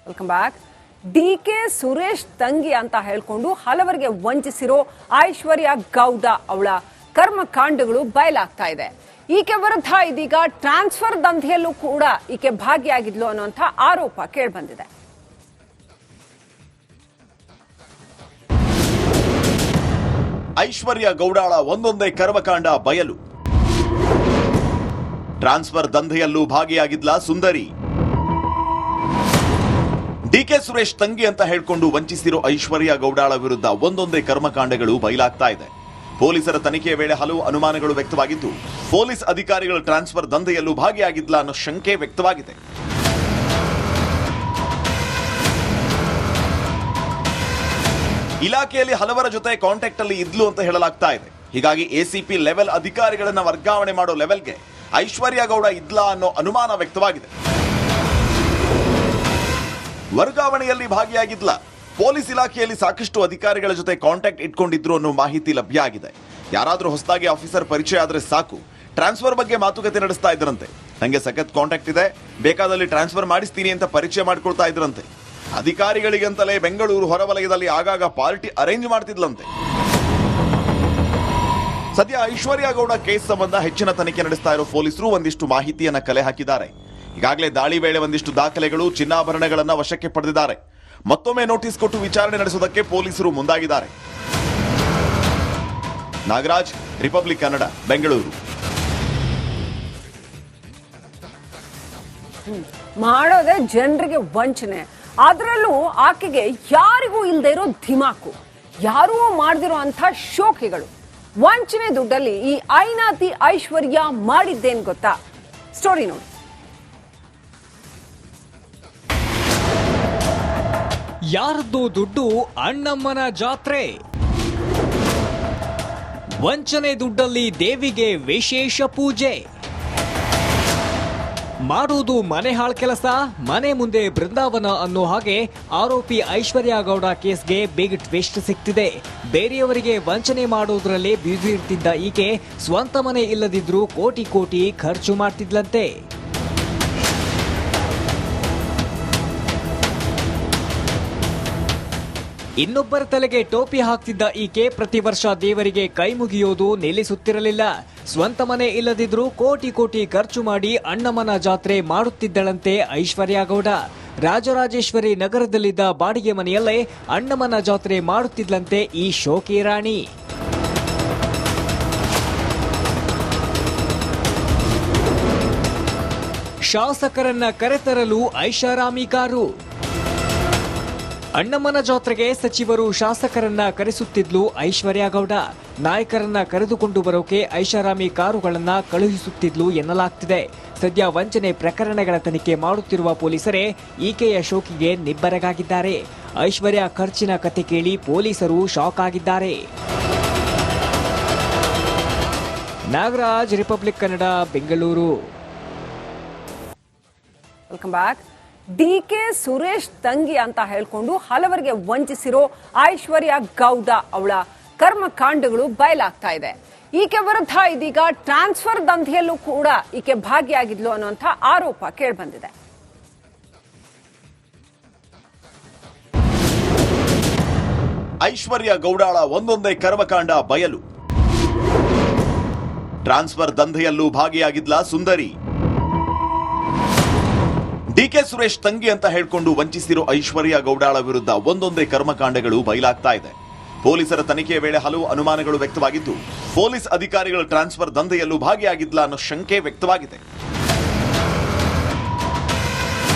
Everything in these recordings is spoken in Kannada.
Welcome back. ಡಿಕೆ ಸುರೇಶ್ ತಂಗಿ ಅಂತ ಹೇಳ್ಕೊಂಡು ಹಲವರಿಗೆ ವಂಚಿಸಿರೋ ಐಶ್ವರ್ಯ ಗೌಡ ಅವಳ ಕರ್ಮಕಾಂಡಗಳು ಬಯಲಾಗ್ತಾ ಇದೆ. ಈಕೆ ವಿರುದ್ಧ ಇದೀಗ ಟ್ರಾನ್ಸ್ಫರ್ ದಂಧೆಯಲ್ಲೂ ಕೂಡ ಈಕೆ ಭಾಗಿಯಾಗಿದ್ಲು ಅನ್ನುವಂಥ ಆರೋಪ ಕೇಳಿಬಂದಿದೆ. ಐಶ್ವರ್ಯ ಗೌಡಾಳ ಒಂದೊಂದೇ ಕರ್ಮಕಾಂಡ ಬಯಲು. ಟ್ರಾನ್ಸ್ಫರ್ ದಂಧೆಯಲ್ಲೂ ಭಾಗಿಯಾಗಿದ್ಲ ಸುಂದರಿ. ಡಿಕೆ ಸುರೇಶ್ ತಂಗಿ ಅಂತ ಹೇಳ್ಕೊಂಡು ವಂಚಿಸಿರೋ ಐಶ್ವರ್ಯ ಗೌಡಾಳ ವಿರುದ್ಧ ಒಂದೊಂದೇ ಕರ್ಮಕಾಂಡಗಳು ಬಯಲಾಗ್ತಾ ಇದೆ. ಪೊಲೀಸರ ತನಿಖೆಯ ವೇಳೆ ಹಲವು ಅನುಮಾನಗಳು ವ್ಯಕ್ತವಾಗಿದ್ದು, ಪೊಲೀಸ್ ಅಧಿಕಾರಿಗಳ ಟ್ರಾನ್ಸ್ಫರ್ ದಂಧೆಯಲ್ಲೂ ಭಾಗಿಯಾಗಿದ್ಲ ಅನ್ನೋ ಶಂಕೆ ವ್ಯಕ್ತವಾಗಿದೆ. ಇಲಾಖೆಯಲ್ಲಿ ಹಲವರ ಜೊತೆ ಕಾಂಟ್ಯಾಕ್ಟ್ ಅಲ್ಲಿ ಇದ್ಲು ಅಂತ ಹೇಳಲಾಗ್ತಾ ಇದೆ. ಹೀಗಾಗಿ ಎಸಿಪಿ ಲೆವೆಲ್ ಅಧಿಕಾರಿಗಳನ್ನ ವರ್ಗಾವಣೆ ಮಾಡೋ ಲೆವೆಲ್ಗೆ ಐಶ್ವರ್ಯ ಗೌಡ ಇದ್ಲಾ ಅನ್ನೋ ಅನುಮಾನ ವ್ಯಕ್ತವಾಗಿದೆ. ವರ್ಗಾವಣೆಯಲ್ಲಿ ಭಾಗಿಯಾಗಿದ್ಲ. ಪೊಲೀಸ್ ಇಲಾಖೆಯಲ್ಲಿ ಸಾಕಷ್ಟು ಅಧಿಕಾರಿಗಳ ಜೊತೆ ಕಾಂಟ್ಯಾಕ್ಟ್ ಇಟ್ಕೊಂಡಿದ್ರು ಅನ್ನೋ ಮಾಹಿತಿ ಲಭ್ಯ ಆಗಿದೆ. ಯಾರಾದ್ರೂ ಹೊಸದಾಗಿ ಆಫೀಸರ್ ಪರಿಚಯ ಆದ್ರೆ ಸಾಕು, ಟ್ರಾನ್ಸ್ಫರ್ ಬಗ್ಗೆ ಮಾತುಕತೆ ನಡೆಸ್ತಾ ಇದ್ರಂತೆ. ನಂಗೆ ಸಖತ್ ಕಾಂಟ್ಯಾಕ್ಟ್ ಇದೆ, ಬೇಕಾದಲ್ಲಿ ಟ್ರಾನ್ಸ್ಫರ್ ಮಾಡಿಸ್ತೀನಿ ಅಂತ ಪರಿಚಯ ಮಾಡ್ಕೊಳ್ತಾ ಇದ್ರಂತೆ. ಅಧಿಕಾರಿಗಳಿಗಂತಲೇ ಬೆಂಗಳೂರು ಹೊರವಲಯದಲ್ಲಿ ಆಗಾಗ ಪಾರ್ಟಿ ಅರೇಂಜ್ ಮಾಡ್ತಿದ್ಲಂತೆ. ಸದ್ಯ ಐಶ್ವರ್ಯ ಗೌಡ ಕೇಸ್ ಸಂಬಂಧ ಹೆಚ್ಚಿನ ತನಿಖೆ ನಡೆಸ್ತಾ ಇರೋ ಪೊಲೀಸರು ಒಂದಿಷ್ಟು ಮಾಹಿತಿಯನ್ನ ಕಲೆ ಹಾಕಿದ್ದಾರೆ. ಈಗಾಗಲೇ ದಾಳಿ ವೇಳೆ ಒಂದಿಷ್ಟು ದಾಖಲೆಗಳು, ಚಿನ್ನಾಭರಣಗಳನ್ನ ವಶಕ್ಕೆ ಪಡೆದಿದ್ದಾರೆ. ಮತ್ತೊಮ್ಮೆ ನೋಟಿಸ್ ಕೊಟ್ಟು ವಿಚಾರಣೆ ನಡೆಸುವುದಕ್ಕೆ ಪೊಲೀಸರು ಮುಂದಾಗಿದ್ದಾರೆ. ನಾಗರಾಜ್, ರಿಪಬ್ಲಿಕ್ ಕನ್ನಡ, ಬೆಂಗಳೂರು. ಮಾಡೋದೇ ಜನರಿಗೆ ವಂಚನೆ, ಅದರಲ್ಲೂ ಆಕೆಗೆ ಯಾರಿಗೂ ಇಲ್ಲದೆ ಇರೋ ಧಿಮಾಕು, ಯಾರೂ ಮಾಡದಿರೋ ಅಂಥ ಶೋಕಿಗಳು. ವಂಚನೆ ದುಡ್ಡಲ್ಲಿ ಈ ಐನಾತಿ ಐಶ್ವರ್ಯ ಮಾಡಿದ್ದೇನ್ ಗೊತ್ತಾ? ಸ್ಟೋರಿ ನೋಡಿ. ಯಾರದ್ದು ದುಡ್ಡು ಅಣ್ಣಮ್ಮನ ಜಾತ್ರೆ. ವಂಚನೆ ದುಡ್ಡಲ್ಲಿ ದೇವಿಗೆ ವಿಶೇಷ ಪೂಜೆ. ಮಾಡುವುದು ಮನೆ ಹಾಳ್ ಕೆಲಸ, ಮನೆ ಮುಂದೆ ಬೃಂದಾವನ ಅನ್ನೋ ಹಾಗೆ ಆರೋಪಿ ಐಶ್ವರ್ಯ ಗೌಡ ಕೇಸ್ಗೆ ಬಿಗ್ ಟ್ವಿಸ್ಟ್ ಸಿಕ್ತಿದೆ. ಬೇರೆಯವರಿಗೆ ವಂಚನೆ ಮಾಡೋದ್ರಲ್ಲೇ ಬ್ಯುಸಿ ಇರ್ತಿದ್ದ ಈಕೆ ಸ್ವಂತ ಮನೆ ಇಲ್ಲದಿದ್ರೂ ಕೋಟಿ ಕೋಟಿ ಖರ್ಚು ಮಾಡ್ತಿದ್ಲಂತೆ. ಇನ್ನೊಬ್ಬರ ತಲೆಗೆ ಟೋಪಿ ಹಾಕ್ತಿದ್ದ ಈಕೆ ಪ್ರತಿ ವರ್ಷ ದೇವರಿಗೆ ಕೈ ಮುಗಿಯೋದು ನಿಲ್ಲಿಸುತ್ತಿರಲಿಲ್ಲ. ಸ್ವಂತ ಮನೆ ಇಲ್ಲದಿದ್ರೂ ಕೋಟಿ ಕೋಟಿ ಖರ್ಚು ಮಾಡಿ ಅಣ್ಣಮ್ಮನ ಜಾತ್ರೆ ಮಾಡುತ್ತಿದ್ದಳಂತೆ ಐಶ್ವರ್ಯ ಗೌಡ. ರಾಜರಾಜೇಶ್ವರಿ ನಗರದಲ್ಲಿದ್ದ ಬಾಡಿಗೆ ಮನೆಯಲ್ಲೇ ಅಣ್ಣಮ್ಮನ ಜಾತ್ರೆ ಮಾಡುತ್ತಿದ್ಲಂತೆ ಈ ಶೋಕಿ ರಾಣಿ. ಶಾಸಕರನ್ನ ಕರೆತರಲು ಐಷಾರಾಮಿ ಕಾರು. ಅಣ್ಣಮ್ಮನ ಜಾತ್ರೆಗೆ ಸಚಿವರು, ಶಾಸಕರನ್ನ ಕರೆಸುತ್ತಿದ್ಲು ಐಶ್ವರ್ಯ ಗೌಡ. ನಾಯಕರನ್ನ ಕರೆದುಕೊಂಡು ಬರೋಕೆ ಐಷಾರಾಮಿ ಕಾರುಗಳನ್ನ ಕಳುಹಿಸುತ್ತಿದ್ಲು ಎನ್ನಲಾಗ್ತಿದೆ. ಸದ್ಯ ವಂಚನೆ ಪ್ರಕರಣಗಳ ತನಿಖೆ ಮಾಡುತ್ತಿರುವ ಪೊಲೀಸರೇ ಈಕೆಯ ಶೋಕಿಗೆ ನಿಬ್ಬರಗಾಗಿದ್ದಾರೆ. ಐಶ್ವರ್ಯ ಖರ್ಚಿನ ಕತೆ ಕೇಳಿ ಪೊಲೀಸರು ಶಾಕ್ ಆಗಿದ್ದಾರೆ. Nagaraj, Republic Kannada, Bengaluru. Welcome back. DK Suresh ತಂಗಿ ಅಂತ ಹೇಳ್ಕೊಂಡು ಹಲವರಿಗೆ ವಂಚಿಸಿರೋ ಐಶ್ವರ್ಯ ಗೌಡ ಅವಳ ಕರ್ಮಕಾಂಡಗಳು ಬಯಲಾಗ್ತಾ ಇದೆ. ಈಕೆ ವಿರುದ್ಧ ಇದೀಗ ಟ್ರಾನ್ಸ್ಫರ್ ದಂಧೆಯಲ್ಲೂ ಕೂಡ ಈಕೆ ಭಾಗಿಯಾಗಿದ್ಲು ಅನ್ನುವಂಥ ಆರೋಪ ಕೇಳಿಬಂದಿದೆ. ಐಶ್ವರ್ಯ ಗೌಡಾಳ ಒಂದೊಂದೇ ಕರ್ಮಕಾಂಡ ಬಯಲು. ಟ್ರಾನ್ಸ್ಫರ್ ದಂಧೆಯಲ್ಲೂ ಭಾಗಿಯಾಗಿದ್ಲ ಸುಂದರಿ. ಡಿಕೆ ಸುರೇಶ್ ತಂಗಿ ಅಂತ ಹೇಳ್ಕೊಂಡು ವಂಚಿಸಿರೋ ಐಶ್ವರ್ಯ ಗೌಡಾಳ ವಿರುದ್ಧ ಒಂದೊಂದೇ ಕರ್ಮಕಾಂಡಗಳು ಬಯಲಾಗ್ತಾ ಇದೆ. ಪೊಲೀಸರ ತನಿಖೆಯ ವೇಳೆ ಹಲವು ಅನುಮಾನಗಳು ವ್ಯಕ್ತವಾಗಿದ್ದು, ಪೊಲೀಸ್ ಅಧಿಕಾರಿಗಳ ಟ್ರಾನ್ಸ್ಫರ್ ದಂಧೆಯಲ್ಲೂ ಭಾಗಿಯಾಗಿದ್ಲ ಅನ್ನೋ ಶಂಕೆ ವ್ಯಕ್ತವಾಗಿದೆ.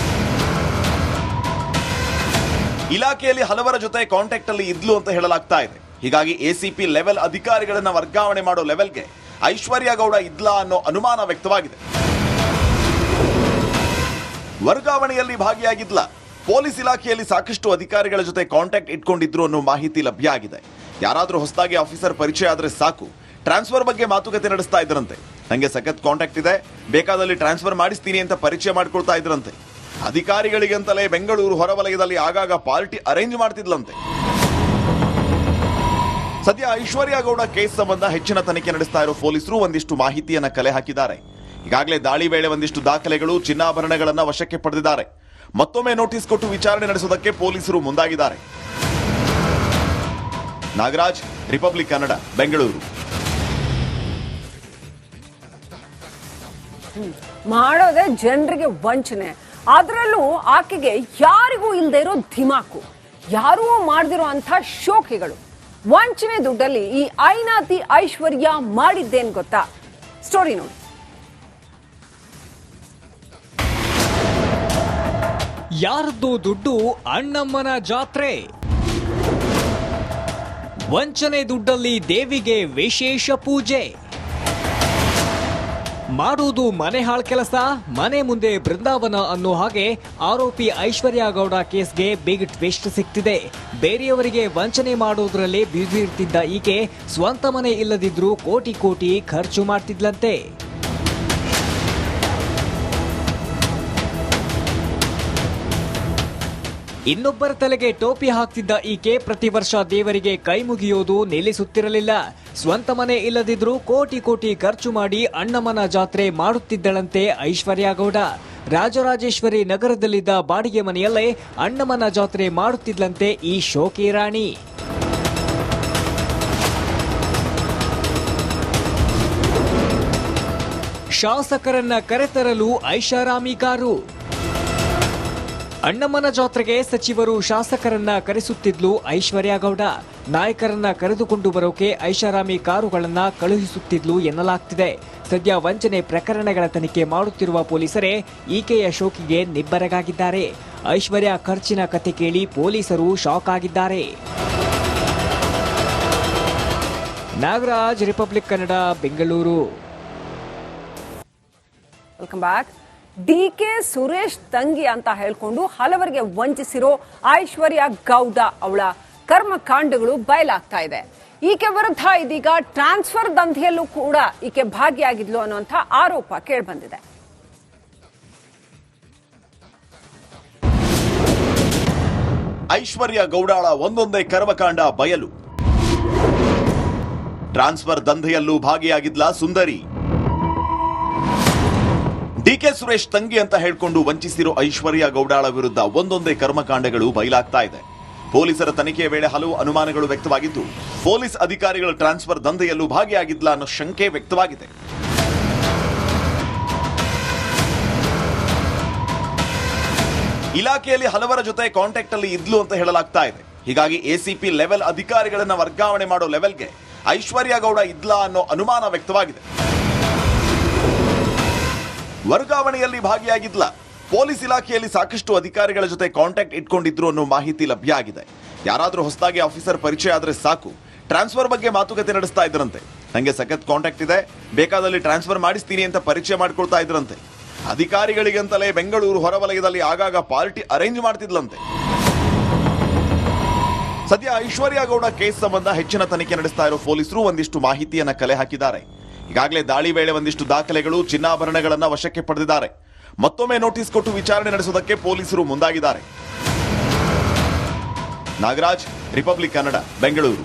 ಇಲಾಖೆಯಲ್ಲಿ ಹಲವರ ಜೊತೆ ಕಾಂಟ್ಯಾಕ್ಟ್ ಅಲ್ಲಿ ಇದ್ಲು ಅಂತ ಹೇಳಲಾಗ್ತಾ ಇದೆ. ಹೀಗಾಗಿ ಎಸಿಪಿ ಲೆವೆಲ್ ಅಧಿಕಾರಿಗಳನ್ನ ವರ್ಗಾವಣೆ ಮಾಡೋ ಲೆವೆಲ್ಗೆ ಐಶ್ವರ್ಯ ಗೌಡ ಇದ್ಲಾ ಅನ್ನೋ ಅನುಮಾನ ವ್ಯಕ್ತವಾಗಿದೆ. ವರ್ಗಾವಣೆಯಲ್ಲಿ ಭಾಗಿಯಾಗಿದ್ಲ. ಪೊಲೀಸ್ ಇಲಾಖೆಯಲ್ಲಿ ಸಾಕಷ್ಟು ಅಧಿಕಾರಿಗಳ ಜೊತೆ ಕಾಂಟ್ಯಾಕ್ಟ್ ಇಟ್ಕೊಂಡಿದ್ರು ಅನ್ನೋ ಮಾಹಿತಿ ಲಭ್ಯ ಆಗಿದೆ. ಯಾರಾದ್ರೂ ಹೊಸದಾಗಿ ಆಫೀಸರ್ ಪರಿಚಯ ಆದ್ರೆ ಸಾಕು, ಟ್ರಾನ್ಸ್ಫರ್ ಬಗ್ಗೆ ಮಾತುಕತೆ ನಡೆಸ್ತಾ ಇದ್ರಂತೆ. ನಂಗೆ ಸಖತ್ ಕಾಂಟ್ಯಾಕ್ಟ್ ಇದೆ, ಬೇಕಾದಲ್ಲಿ ಟ್ರಾನ್ಸ್ಫರ್ ಮಾಡಿಸ್ತೀನಿ ಅಂತ ಪರಿಚಯ ಮಾಡ್ಕೊಳ್ತಾ ಇದ್ರಂತೆ. ಅಧಿಕಾರಿಗಳಿಗಂತಲೇ ಬೆಂಗಳೂರು ಹೊರವಲಯದಲ್ಲಿ ಆಗಾಗ ಪಾರ್ಟಿ ಅರೇಂಜ್ ಮಾಡ್ತಿದ್ಲಂತೆ. ಸದ್ಯ ಐಶ್ವರ್ಯ ಗೌಡ ಕೇಸ್ ಸಂಬಂಧ ಹೆಚ್ಚಿನ ತನಿಖೆ ನಡೆಸ್ತಾ ಇರೋ ಪೊಲೀಸರು ಒಂದಿಷ್ಟು ಮಾಹಿತಿಯನ್ನ ಕಲೆ ಹಾಕಿದ್ದಾರೆ. ಈಗಾಗಲೇ ದಾಳಿ ವೇಳೆ ಒಂದಿಷ್ಟು ದಾಖಲೆಗಳು, ಚಿನ್ನಾಭರಣಗಳನ್ನ ವಶಕ್ಕೆ ಪಡೆದಿದ್ದಾರೆ. ಮತ್ತೊಮ್ಮೆ ನೋಟಿಸ್ ಕೊಟ್ಟು ವಿಚಾರಣೆ ನಡೆಸುವುದಕ್ಕೆ ಪೊಲೀಸರು ಮುಂದಾಗಿದ್ದಾರೆ. ನಾಗರಾಜ್, ರಿಪಬ್ಲಿಕ್ ಕನ್ನಡ, ಬೆಂಗಳೂರು. ಮಾಡೋದೇ ಜನರಿಗೆ ವಂಚನೆ, ಅದರಲ್ಲೂ ಆಕೆಗೆ ಯಾರಿಗೂ ಇಲ್ಲದೆ ಇರೋ ಧಿಮಾಕು, ಯಾರೂ ಮಾಡದಿರೋ ಅಂತ ಶೋಕಿಗಳು. ವಂಚನೆ ದುಡ್ಡಲ್ಲಿ ಈ ಐನಾತಿ ಐಶ್ವರ್ಯ ಮಾಡಿದ್ದೇನ್ ಗೊತ್ತಾ? ಸ್ಟೋರಿ ನೋಡಿ. ಯಾರದ್ದು ದುಡ್ಡು ಅಣ್ಣಮ್ಮನ ಜಾತ್ರೆ. ವಂಚನೆ ದುಡ್ಡಲ್ಲಿ ದೇವಿಗೆ ವಿಶೇಷ ಪೂಜೆ. ಮಾಡುವುದು ಮನೆ ಹಾಳ್ ಕೆಲಸ, ಮನೆ ಮುಂದೆ ಬೃಂದಾವನ ಅನ್ನೋ ಹಾಗೆ ಆರೋಪಿ ಐಶ್ವರ್ಯ ಗೌಡ ಕೇಸ್ಗೆ ಬಿಗ್ ಟ್ವಿಸ್ಟ್ ಸಿಕ್ತಿದೆ. ಬೇರೆಯವರಿಗೆ ವಂಚನೆ ಮಾಡೋದ್ರಲ್ಲೇ ಬ್ಯುಸಿ ಇರ್ತಿದ್ದ ಈಕೆ ಸ್ವಂತ ಮನೆ ಇಲ್ಲದಿದ್ರೂ ಕೋಟಿ ಕೋಟಿ ಖರ್ಚು ಮಾಡ್ತಿದ್ಲಂತೆ. ಇನ್ನೊಬ್ಬರ ತಲೆಗೆ ಟೋಪಿ ಹಾಕ್ತಿದ್ದ ಈಕೆ ಪ್ರತಿ ವರ್ಷ ದೇವರಿಗೆ ಕೈ ಮುಗಿಯೋದು ನಿಲ್ಲಿಸುತ್ತಿರಲಿಲ್ಲ. ಸ್ವಂತ ಮನೆ ಇಲ್ಲದಿದ್ರೂ ಕೋಟಿ ಕೋಟಿ ಖರ್ಚು ಮಾಡಿ ಅಣ್ಣಮ್ಮನ ಜಾತ್ರೆ ಮಾಡುತ್ತಿದ್ದಳಂತೆ ಐಶ್ವರ್ಯ ಗೌಡ. ರಾಜರಾಜೇಶ್ವರಿ ನಗರದಲ್ಲಿದ್ದ ಬಾಡಿಗೆ ಮನೆಯಲ್ಲೇ ಅಣ್ಣಮ್ಮನ ಜಾತ್ರೆ ಮಾಡುತ್ತಿದ್ಲಂತೆ ಈ ಶೋಕಿ ರಾಣಿ. ಶಾಸಕರನ್ನ ಕರೆತರಲು ಐಷಾರಾಮಿ ಕಾರು. ಅಣ್ಣಮ್ಮನ ಜಾತ್ರೆಗೆ ಸಚಿವರು ಶಾಸಕರನ್ನ ಕರೆಸುತ್ತಿದ್ಲು ಐಶ್ವರ್ಯ ಗೌಡ. ನಾಯಕರನ್ನ ಕರೆದುಕೊಂಡು ಬರೋಕೆ ಐಷಾರಾಮಿ ಕಾರುಗಳನ್ನ ಕಳುಹಿಸುತ್ತಿದ್ಲು ಎನ್ನಲಾಗ್ತಿದೆ. ಸದ್ಯ ವಂಚನೆ ಪ್ರಕರಣಗಳ ತನಿಖೆ ಮಾಡುತ್ತಿರುವ ಪೊಲೀಸರೇ ಈಕೆಯ ಶೋಕಿಗೆ ನಿಬ್ಬರಗಾಗಿದ್ದಾರೆ. ಐಶ್ವರ್ಯ ಖರ್ಚಿನ ಕತೆ ಕೇಳಿ ಪೊಲೀಸರು ಶಾಕ್ ಆಗಿದ್ದಾರೆ. Nagaraj, Republic Kannada, Bengaluru. Welcome back. DK Suresh ತಂಗಿ ಅಂತ ಹೇಳ್ಕೊಂಡು ಹಲವರಿಗೆ ವಂಚಿಸಿರೋ ಐಶ್ವರ್ಯ ಗೌಡ ಅವಳ ಕರ್ಮಕಾಂಡಗಳು ಬಯಲಾಗ್ತಾ ಇದೆ. ಈಕೆ ವಿರುದ್ಧ ಇದೀಗ ಟ್ರಾನ್ಸ್ಫರ್ ದಂಧೆಯಲ್ಲೂ ಕೂಡ ಈಕೆ ಭಾಗಿಯಾಗಿದ್ಲು ಅನ್ನುವಂಥ ಆರೋಪ ಕೇಳಿಬಂದಿದೆ. ಐಶ್ವರ್ಯ ಗೌಡಾಳ ಒಂದೊಂದೇ ಕರ್ಮಕಾಂಡ ಬಯಲು. ಟ್ರಾನ್ಸ್ಫರ್ ದಂಧೆಯಲ್ಲೂ ಭಾಗಿಯಾಗಿದ್ಲ ಸುಂದರಿ. ಡಿಕೆ ಸುರೇಶ್ ತಂಗಿ ಅಂತ ಹೇಳ್ಕೊಂಡು ವಂಚಿಸಿರೋ ಐಶ್ವರ್ಯ ಗೌಡಾಳ ವಿರುದ್ಧ ಒಂದೊಂದೇ ಕರ್ಮಕಾಂಡಗಳು ಬಯಲಾಗ್ತಾ ಇದೆ. ಪೊಲೀಸರ ತನಿಖೆಯ ವೇಳೆ ಹಲವು ಅನುಮಾನಗಳು ವ್ಯಕ್ತವಾಗಿದ್ದು, ಪೊಲೀಸ್ ಅಧಿಕಾರಿಗಳ ಟ್ರಾನ್ಸ್ಫರ್ ದಂಧೆಯಲ್ಲೂ ಭಾಗಿಯಾಗಿದ್ಲ ಅನ್ನೋ ಶಂಕೆ ವ್ಯಕ್ತವಾಗಿದೆ. ಇಲಾಖೆಯಲ್ಲಿ ಹಲವರ ಜೊತೆ ಕಾಂಟ್ಯಾಕ್ಟ್ ಅಲ್ಲಿ ಇದ್ಲು ಅಂತ ಹೇಳಲಾಗ್ತಾ ಇದೆ. ಹೀಗಾಗಿ ಎಸಿಪಿ ಲೆವೆಲ್ ಅಧಿಕಾರಿಗಳನ್ನ ವರ್ಗಾವಣೆ ಮಾಡೋ ಲೆವೆಲ್ಗೆ ಐಶ್ವರ್ಯ ಗೌಡ ಇದ್ಲಾ ಅನ್ನೋ ಅನುಮಾನ ವ್ಯಕ್ತವಾಗಿದೆ. ವರ್ಗಾವಣೆಯಲ್ಲಿ ಭಾಗಿಯಾಗಿದ್ಲ. ಪೊಲೀಸ್ ಇಲಾಖೆಯಲ್ಲಿ ಸಾಕಷ್ಟು ಅಧಿಕಾರಿಗಳ ಜೊತೆ ಕಾಂಟ್ಯಾಕ್ಟ್ ಇಟ್ಕೊಂಡಿದ್ರು ಅನ್ನೋ ಮಾಹಿತಿ ಲಭ್ಯ ಆಗಿದೆ. ಯಾರಾದ್ರೂ ಹೊಸದಾಗಿ ಆಫೀಸರ್ ಪರಿಚಯ ಆದ್ರೆ ಸಾಕು, ಟ್ರಾನ್ಸ್ಫರ್ ಬಗ್ಗೆ ಮಾತುಕತೆ ನಡೆಸ್ತಾ ಇದ್ರಂತೆ. ನಂಗೆ ಸಖತ್ ಕಾಂಟ್ಯಾಕ್ಟ್ ಇದೆ, ಬೇಕಾದಲ್ಲಿ ಟ್ರಾನ್ಸ್ಫರ್ ಮಾಡಿಸ್ತೀನಿ ಅಂತ ಪರಿಚಯ ಮಾಡ್ಕೊಳ್ತಾ ಇದ್ರಂತೆ. ಅಧಿಕಾರಿಗಳಿಗಂತಲೇ ಬೆಂಗಳೂರು ಹೊರವಲಯದಲ್ಲಿ ಆಗಾಗ ಪಾರ್ಟಿ ಅರೇಂಜ್ ಮಾಡ್ತಿದ್ಲಂತೆ. ಸದ್ಯ ಐಶ್ವರ್ಯ ಗೌಡ ಕೇಸ್ ಸಂಬಂಧ ಹೆಚ್ಚಿನ ತನಿಖೆ ನಡೆಸ್ತಾ ಇರೋ ಪೊಲೀಸರು ಒಂದಿಷ್ಟು ಮಾಹಿತಿಯನ್ನ ಕಲೆ ಹಾಕಿದ್ದಾರೆ. ಈಗಾಗಲೇ ದಾಳಿ ವೇಳೆ ಒಂದಿಷ್ಟು ದಾಖಲೆಗಳು, ಚಿನ್ನಾಭರಣಗಳನ್ನ ವಶಕ್ಕೆ ಪಡೆದಿದ್ದಾರೆ. ಮತ್ತೊಮ್ಮೆ ನೋಟಿಸ್ ಕೊಟ್ಟು ವಿಚಾರಣೆ ನಡೆಸುವುದಕ್ಕೆ ಪೊಲೀಸರು ಮುಂದಾಗಿದ್ದಾರೆ. ನಾಗರಾಜ್, ರಿಪಬ್ಲಿಕ್ ಕನ್ನಡ, ಬೆಂಗಳೂರು.